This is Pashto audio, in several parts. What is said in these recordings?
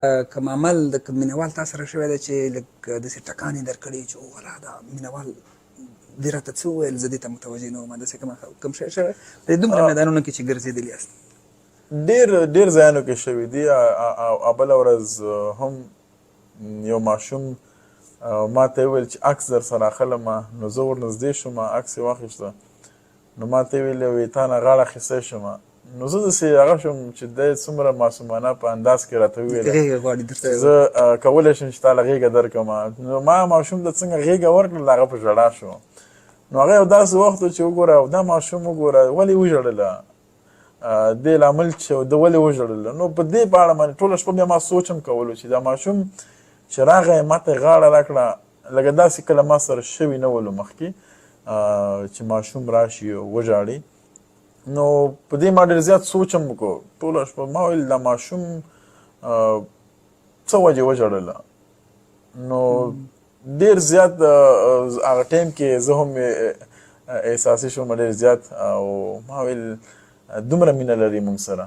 کوم عمل د کوم مینوال تا سره شوی دی چې لږ داسې ټکان یې درکړی چې ولا دا مینوال دې راته څه وویل زه دې ته متوجه نه وم داسې کوم شی شوی په دې دومره میدانونو کې چې ګرځېدلي یاست ډېر ځایونو کې شوي دي او بله ورځ هم یو ماشوم ما ته ویل چې عکس در سره اخلمه نو زه ورنږدې شوم عکس یې واخیسته نو ما ته ویل وایي تا نه غاړه اخیستی شم نو زه داسې هغه شوم چې دی څومره معصومانه په انداز کې راته وویله زه کولی شم چې تا له غېږه درکړم نو ما ماشوم ته څنګه غېږه ورکړله هغه په ژړا شو نو هغه یو داسې وخت و چې وګوره دا ماشوم وګوره ولې وژړله دې لامل چې ده ولې وژړله نو په دې په اړه باندې ټوله شپه بیا ما سوچ هم کولو چې دا ماشوم چې راغی ما ته غاړه راکړه لکه داسې کله ما سره شوي نه ولو مخکې چې ماشوم راشي وژاړي نو په دې ما ډېر زیات سوچ هم وکړو ټوله شپه ما ویل دا ماشوم څه وجې وژړله نو ډېر زیات هغه ټایم کې زه هم احساسي شوم ډېر زیات او ما ویل دومره مینه لري موږ سره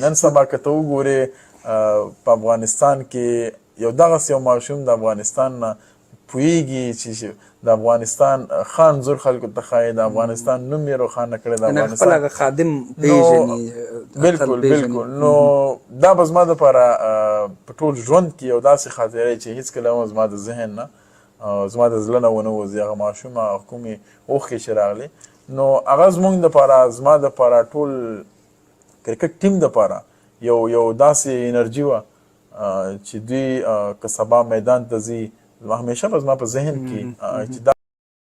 نن سبا که ته وګورې په افغانستان کې یو دغسې یو ماشوم د افغانستان نه پوهېږي چې د افغانستان خان زور خلکو ته ښایي د افغانستان نوم یې روښانه کړی د افغانستان خپل هغه خادم پېژني بلکل نو دا به زما دپاره په ټول ژوند کې یو داسې خاطره چې هېڅکله هم زما د ذهن نه زما د زړه نه ونه وځي هغه ماشوم هغه کومې اوښکې چې راغلې نو هغه زموږ دپاره زما دپاره ټول کرکټ ټیم دپاره یو داسې انرژي وه چې دوی که سبا میدان ته ځي همیشه به زما په ذهن کې چې دا